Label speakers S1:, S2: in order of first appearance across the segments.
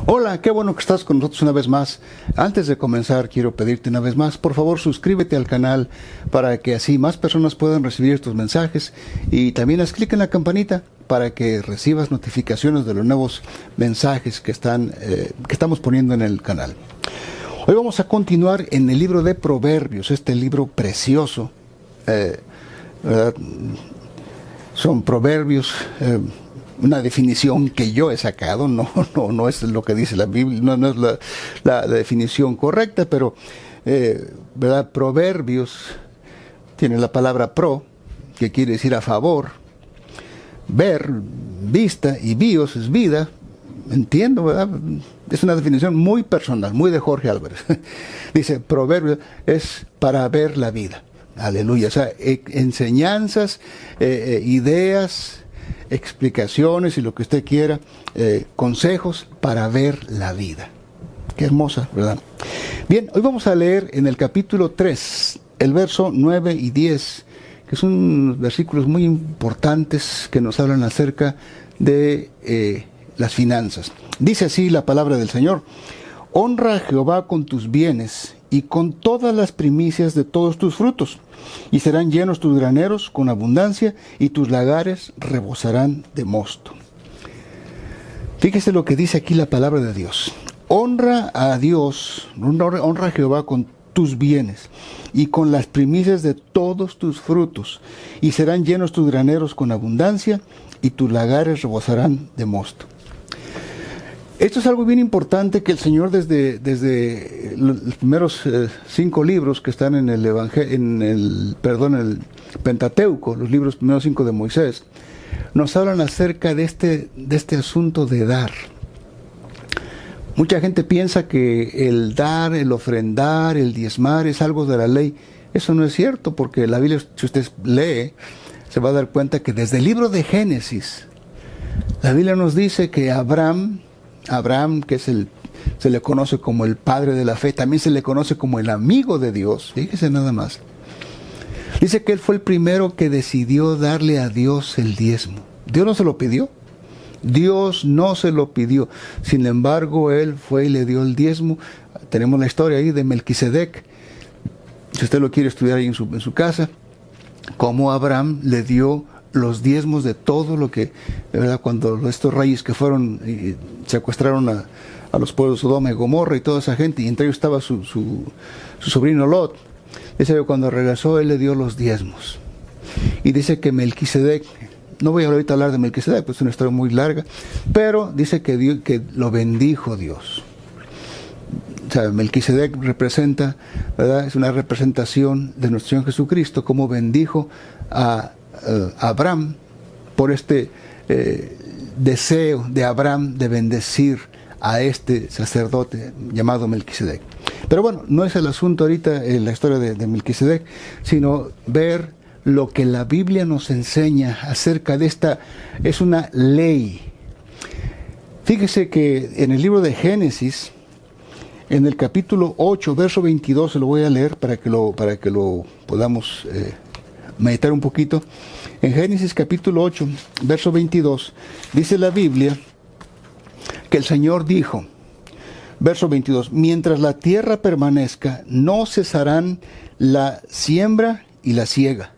S1: Hola, qué bueno que estás con nosotros una vez más. Antes de comenzar, quiero pedirte una vez más, por favor, suscríbete al canal para que así más personas puedan recibir estos mensajes y también haz clic en la campanita para que recibas notificaciones de los nuevos mensajes que estamos poniendo en el canal. Hoy vamos a continuar en el libro de Proverbios, este libro precioso, ¿verdad? Son proverbios, una definición que yo he sacado, no es lo que dice la Biblia, no es la definición correcta, pero, ¿verdad? Proverbios tiene la palabra pro, que quiere decir a favor, ver, vista, y bios es vida, entiendo, ¿verdad? Es una definición muy personal, muy de Jorge Álvarez. Dice, proverbios es para ver la vida. Aleluya. O sea, enseñanzas, ideas, explicaciones y lo que usted quiera, consejos para ver la vida. Qué hermosa, ¿verdad? Bien, hoy vamos a leer en el capítulo 3, el verso 9 y 10, que son versículos muy importantes que nos hablan acerca de las finanzas. Dice así la palabra del Señor: honra a Jehová con tus bienes y con todas las primicias de todos tus frutos, y serán llenos tus graneros con abundancia, y tus lagares rebosarán de mosto. Fíjese lo que dice aquí la palabra de Dios. Honra a Dios, honra a Jehová con tus bienes y con las primicias de todos tus frutos, y serán llenos tus graneros con abundancia, y tus lagares rebosarán de mosto. Esto es algo bien importante que el Señor desde los primeros 5 libros que están en el Pentateuco, los libros primeros 5 de Moisés, nos hablan acerca de este asunto de dar. Mucha gente piensa que el dar, el ofrendar, el diezmar es algo de la ley. Eso no es cierto, porque la Biblia, si usted lee, se va a dar cuenta que desde el libro de Génesis, la Biblia nos dice que Abraham, que se le conoce como el padre de la fe, también se le conoce como el amigo de Dios. Fíjese nada más. Dice que él fue el primero que decidió darle a Dios el diezmo. Dios no se lo pidió. Dios no se lo pidió. Sin embargo, él fue y le dio el diezmo. Tenemos la historia ahí de Melquisedec. Si usted lo quiere estudiar ahí en su casa, cómo Abraham le dio los diezmos de todo lo que, de verdad, cuando estos reyes que fueron y secuestraron a los pueblos de Sodoma y Gomorra y toda esa gente, y entre ellos estaba su sobrino Lot. Dice que cuando regresó él le dio los diezmos. Y dice que Melquisedec, no voy ahorita a hablar de Melquisedec, pues es una historia muy larga, pero dice que lo bendijo Dios. O sea, Melquisedec representa, ¿verdad? Es una representación de nuestro Señor Jesucristo, como bendijo a Abraham por este deseo de Abraham de bendecir a este sacerdote llamado Melquisedec. Pero bueno, no es el asunto ahorita la historia de Melquisedec, sino ver lo que la Biblia nos enseña acerca de esta, es una ley. Fíjese que en el libro de Génesis, en el capítulo 8, verso 22, se lo voy a leer para que lo podamos meditar un poquito. En Génesis capítulo 8, verso 22, dice la Biblia que el Señor dijo, verso 22, mientras la tierra permanezca, no cesarán la siembra y la siega,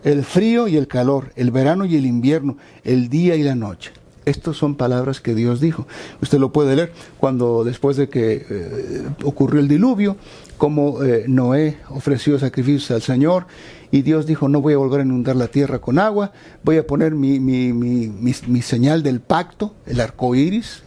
S1: el frío y el calor, el verano y el invierno, el día y la noche. Estas son palabras que Dios dijo. Usted lo puede leer cuando después de que ocurrió el diluvio, como Noé ofreció sacrificios al Señor, y Dios dijo, no voy a volver a inundar la tierra con agua, voy a poner mi señal del pacto, el arco iris.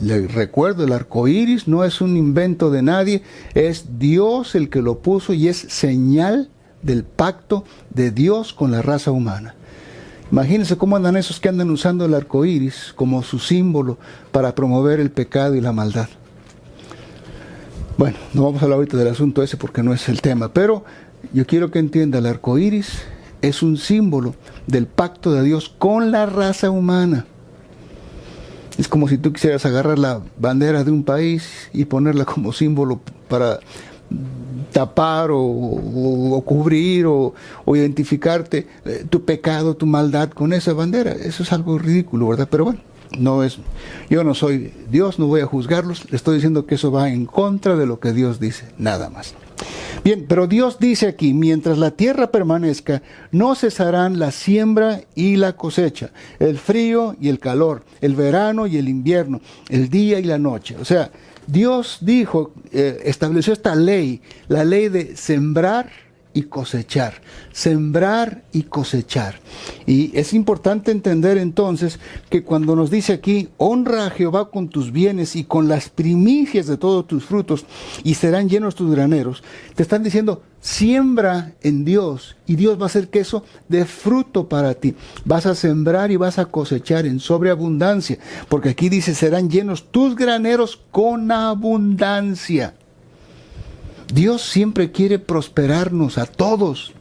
S1: Le recuerdo, el arco iris no es un invento de nadie, es Dios el que lo puso y es señal del pacto de Dios con la raza humana. Imagínense cómo andan esos que andan usando el arco iris como su símbolo para promover el pecado y la maldad. Bueno, no vamos a hablar ahorita del asunto ese porque no es el tema, pero yo quiero que entienda, el arco iris es un símbolo del pacto de Dios con la raza humana. Es como si tú quisieras agarrar la bandera de un país y ponerla como símbolo para tapar o cubrir o identificarte tu pecado, tu maldad con esa bandera. Eso es algo ridículo, ¿verdad? Pero bueno, Yo no soy Dios, no voy a juzgarlos. Le estoy diciendo que eso va en contra de lo que Dios dice, nada más. Bien, pero Dios dice aquí, mientras la tierra permanezca, no cesarán la siembra y la cosecha, el frío y el calor, el verano y el invierno, el día y la noche. O sea, Dios dijo, estableció esta ley, la ley de sembrar y cosechar, sembrar y cosechar. Y es importante entender entonces que cuando nos dice aquí, honra a Jehová con tus bienes y con las primicias de todos tus frutos, y serán llenos tus graneros, te están diciendo, siembra en Dios, y Dios va a hacer que eso dé fruto para ti. Vas a sembrar y vas a cosechar en sobreabundancia, porque aquí dice, serán llenos tus graneros con abundancia. Dios siempre quiere prosperarnos a todos.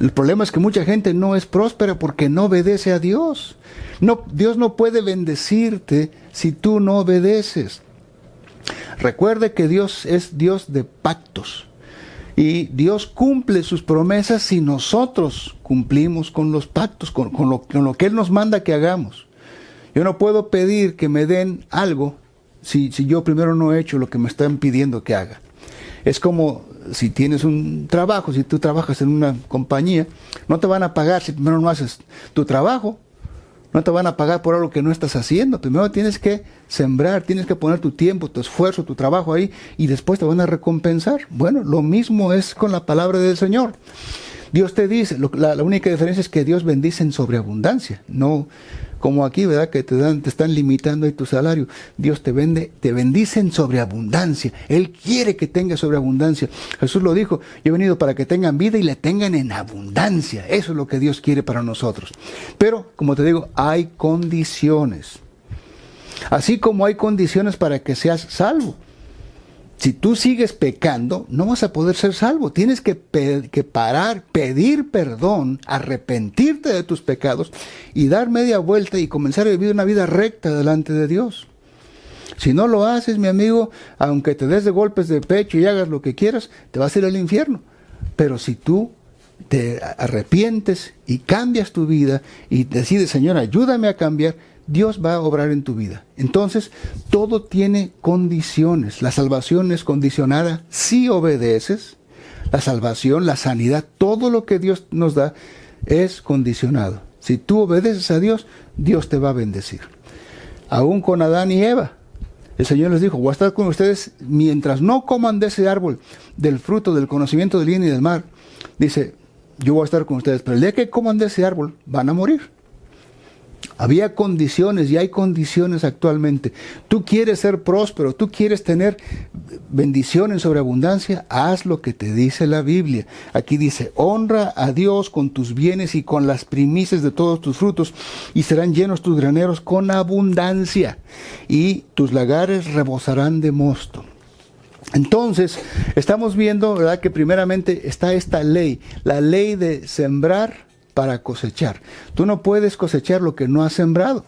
S1: El problema es que mucha gente no es próspera porque no obedece a Dios. Dios no puede bendecirte si tú no obedeces. Recuerde que Dios es Dios de pactos. Y Dios cumple sus promesas si nosotros cumplimos con los pactos, con lo que Él nos manda que hagamos. Yo no puedo pedir que me den algo si yo primero no he hecho lo que me están pidiendo que haga. Es como si tienes un trabajo, si tú trabajas en una compañía, no te van a pagar si primero no haces tu trabajo, no te van a pagar por algo que no estás haciendo. Primero tienes que sembrar, tienes que poner tu tiempo, tu esfuerzo, tu trabajo ahí, y después te van a recompensar. Bueno, lo mismo es con la palabra del Señor. Dios te dice, la única diferencia es que Dios bendice en sobreabundancia, no como aquí, ¿verdad? Que te están limitando ahí tu salario. Dios te bendice en sobreabundancia. Él quiere que tengas sobreabundancia. Jesús lo dijo, yo he venido para que tengan vida y la tengan en abundancia. Eso es lo que Dios quiere para nosotros. Pero, como te digo, hay condiciones. Así como hay condiciones para que seas salvo. Si tú sigues pecando, no vas a poder ser salvo. Tienes que parar, pedir perdón, arrepentirte de tus pecados y dar media vuelta y comenzar a vivir una vida recta delante de Dios. Si no lo haces, mi amigo, aunque te des de golpes de pecho y hagas lo que quieras, te vas a ir al infierno. Pero si tú te arrepientes y cambias tu vida y decides, Señor, ayúdame a cambiar, Dios va a obrar en tu vida. Entonces, todo tiene condiciones. La salvación es condicionada si obedeces. La salvación, la sanidad, todo lo que Dios nos da es condicionado. Si tú obedeces a Dios, Dios te va a bendecir. Aún con Adán y Eva, el Señor les dijo, voy a estar con ustedes mientras no coman de ese árbol, del fruto, del conocimiento del bien y del mal. Dice, yo voy a estar con ustedes, pero el día que coman de ese árbol, van a morir. Había condiciones y hay condiciones actualmente. Tú quieres ser próspero, tú quieres tener bendición en sobreabundancia, haz lo que te dice la Biblia. Aquí dice, honra a Dios con tus bienes y con las primicias de todos tus frutos, y serán llenos tus graneros con abundancia, y tus lagares rebosarán de mosto. Entonces, estamos viendo, ¿verdad?, que primeramente está esta ley, la ley de sembrar para cosechar. Tú no puedes cosechar lo que no has sembrado.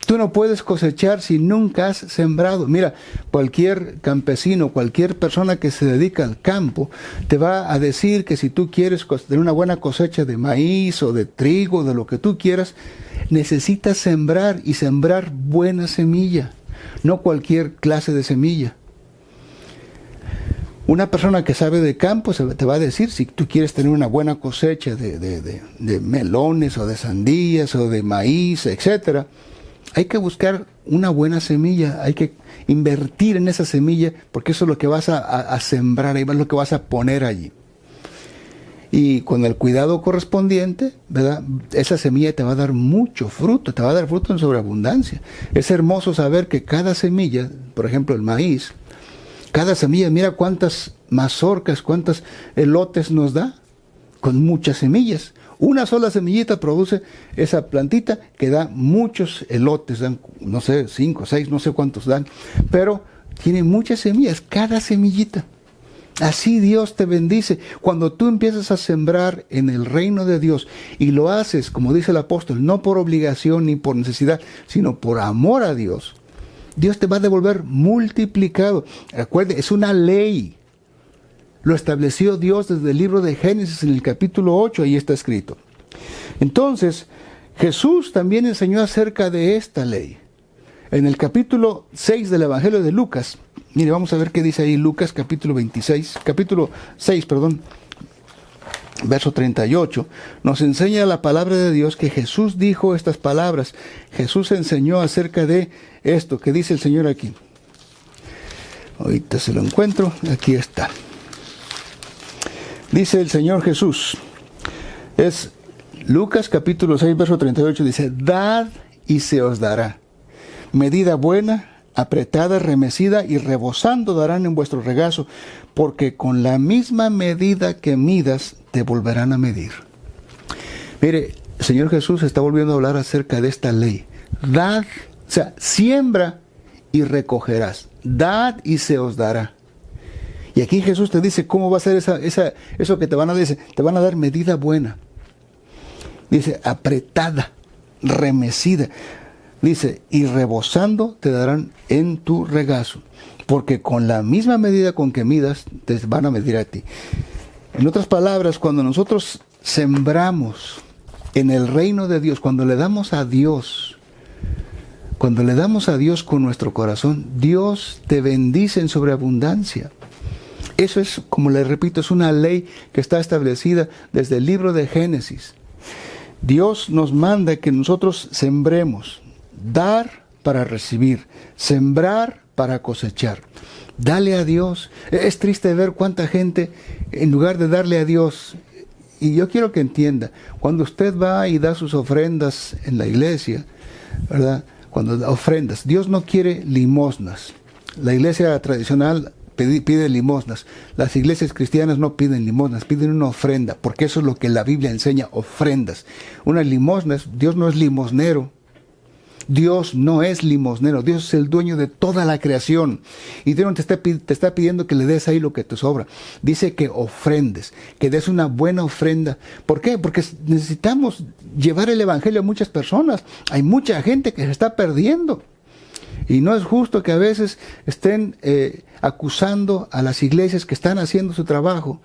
S1: Tú no puedes cosechar si nunca has sembrado. Mira, cualquier campesino, cualquier persona que se dedica al campo, te va a decir que si tú quieres tener una buena cosecha de maíz o de trigo, de lo que tú quieras, necesitas sembrar y sembrar buena semilla, no cualquier clase de semilla. Una persona que sabe de campo te va a decir, si tú quieres tener una buena cosecha de melones o de sandías o de maíz, etcétera, hay que buscar una buena semilla, hay que invertir en esa semilla, porque eso es lo que vas a sembrar, ahí es lo que vas a poner allí. Y con el cuidado correspondiente, ¿verdad?, esa semilla te va a dar mucho fruto, te va a dar fruto en sobreabundancia. Es hermoso saber que cada semilla, por ejemplo el maíz, cada semilla, mira cuántas mazorcas, cuántos elotes nos da, con muchas semillas. Una sola semillita produce esa plantita que da muchos elotes, dan, no sé, 5, 6, no sé cuántos dan, pero tiene muchas semillas, cada semillita. Así Dios te bendice. Cuando tú empiezas a sembrar en el reino de Dios y lo haces, como dice el apóstol, no por obligación ni por necesidad, sino por amor a Dios, Dios te va a devolver multiplicado. Recuerde, es una ley. Lo estableció Dios desde el libro de Génesis en el capítulo 8, ahí está escrito. Entonces, Jesús también enseñó acerca de esta ley. En el capítulo 6 del Evangelio de Lucas, mire, vamos a ver qué dice ahí Lucas capítulo 6, verso 38, nos enseña la palabra de Dios que Jesús dijo estas palabras. Jesús enseñó acerca de esto que dice el Señor aquí. Ahorita se lo encuentro, aquí está. Dice el Señor Jesús, es Lucas capítulo 6, verso 38, dice, dad y se os dará. Medida buena, apretada, remecida y rebosando darán en vuestro regazo, porque con la misma medida que midas, te volverán a medir. Mire, el Señor Jesús está volviendo a hablar acerca de esta ley. Dad, o sea, siembra y recogerás. Dad y se os dará. Y aquí Jesús te dice cómo va a ser eso que te van a decir. Te van a dar medida buena. Dice, apretada, remecida. Dice, y rebosando te darán en tu regazo. Porque con la misma medida con que midas, te van a medir a ti. En otras palabras, cuando nosotros sembramos en el reino de Dios, cuando le damos a Dios con nuestro corazón, Dios te bendice en sobreabundancia. Eso es, como le repito, es una ley que está establecida desde el libro de Génesis. Dios nos manda que nosotros sembremos, dar para recibir, sembrar para cosechar. Dale a Dios. Es triste ver cuánta gente, en lugar de darle a Dios, y yo quiero que entienda, cuando usted va y da sus ofrendas en la iglesia, ¿verdad? Cuando da ofrendas, Dios no quiere limosnas. La iglesia tradicional pide limosnas. Las iglesias cristianas no piden limosnas, piden una ofrenda, porque eso es lo que la Biblia enseña, ofrendas. Una limosna, Dios no es limosnero. Dios no es limosnero, Dios es el dueño de toda la creación. Y Dios te está pidiendo que le des ahí lo que te sobra. Dice que ofrendes, que des una buena ofrenda. ¿Por qué? Porque necesitamos llevar el evangelio a muchas personas. Hay mucha gente que se está perdiendo. Y no es justo que a veces estén acusando a las iglesias que están haciendo su trabajo,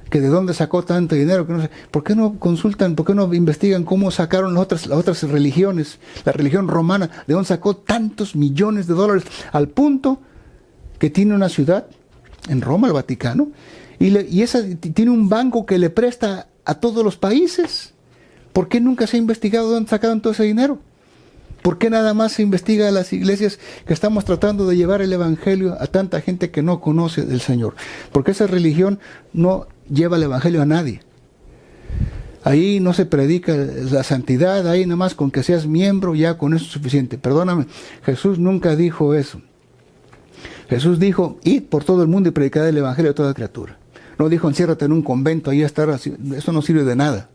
S1: que de dónde sacó tanto dinero, que no sé. ¿Por qué no consultan, por qué no investigan cómo sacaron las otras religiones, la religión romana, de dónde sacó tantos millones de dólares, al punto que tiene una ciudad en Roma, el Vaticano, y esa tiene un banco que le presta a todos los países? ¿Por qué nunca se ha investigado de dónde sacaron todo ese dinero? ¿Por qué nada más se investiga a las iglesias que estamos tratando de llevar el evangelio a tanta gente que no conoce del Señor? Porque esa religión no lleva el evangelio a nadie. Ahí no se predica la santidad, ahí nada más con que seas miembro, ya con eso es suficiente. Perdóname, Jesús nunca dijo eso. Jesús dijo, id por todo el mundo y predicad el evangelio a toda criatura. No dijo, enciérrate en un convento, ahí a estar así. Eso no sirve de nada.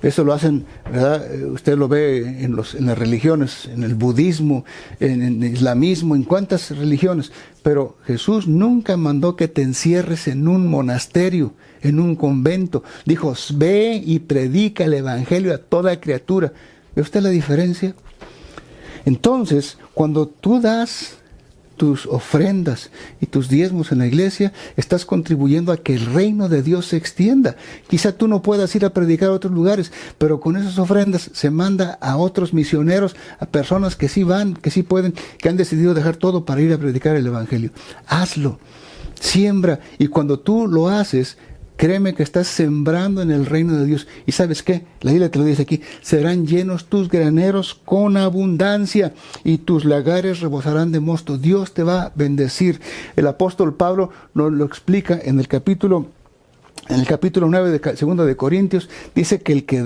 S1: Eso lo hacen, ¿verdad? Usted lo ve en las religiones, en el budismo, en el islamismo, en cuántas religiones. Pero Jesús nunca mandó que te encierres en un monasterio, en un convento. Dijo, ve y predica el evangelio a toda criatura. ¿Ve usted la diferencia? Entonces, cuando tú das tus ofrendas y tus diezmos en la iglesia, estás contribuyendo a que el reino de Dios se extienda. Quizá tú no puedas ir a predicar a otros lugares, pero con esas ofrendas se manda a otros misioneros, a personas que sí van, que sí pueden, que han decidido dejar todo para ir a predicar el evangelio. Hazlo, siembra, y cuando tú lo haces, créeme que estás sembrando en el reino de Dios. ¿Y sabes qué? La Biblia te lo dice aquí. Serán llenos tus graneros con abundancia y tus lagares rebosarán de mosto. Dios te va a bendecir. El apóstol Pablo nos lo explica en el capítulo 9 de 2 de Corintios. Dice que el que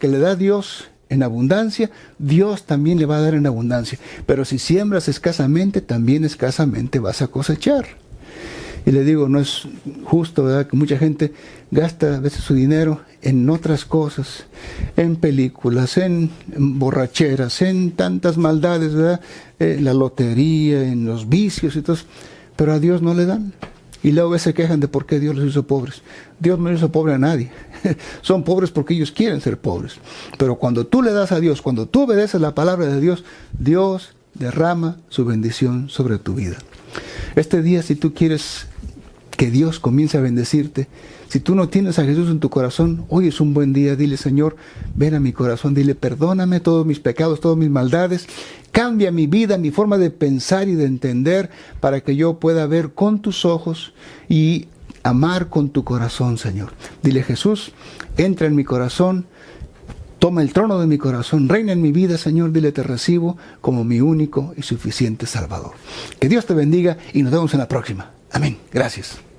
S1: le da a Dios en abundancia, Dios también le va a dar en abundancia. Pero si siembras escasamente, también escasamente vas a cosechar. Y le digo, no es justo, ¿verdad?, que mucha gente gasta a veces su dinero en otras cosas, en películas, en borracheras, en tantas maldades, ¿verdad?, la lotería, en los vicios y todo, pero a Dios no le dan. Y luego se quejan de por qué Dios los hizo pobres. Dios no hizo pobre a nadie. Son pobres porque ellos quieren ser pobres. Pero cuando tú le das a Dios, cuando tú obedeces la palabra de Dios, Dios derrama su bendición sobre tu vida. Este día, si tú quieres que Dios comience a bendecirte. Si tú no tienes a Jesús en tu corazón, hoy es un buen día. Dile, Señor, ven a mi corazón. Dile, perdóname todos mis pecados, todas mis maldades. Cambia mi vida, mi forma de pensar y de entender para que yo pueda ver con tus ojos y amar con tu corazón, Señor. Dile, Jesús, entra en mi corazón. Toma el trono de mi corazón, reina en mi vida, Señor. Dile, te recibo como mi único y suficiente Salvador. Que Dios te bendiga y nos vemos en la próxima. Amén. Gracias.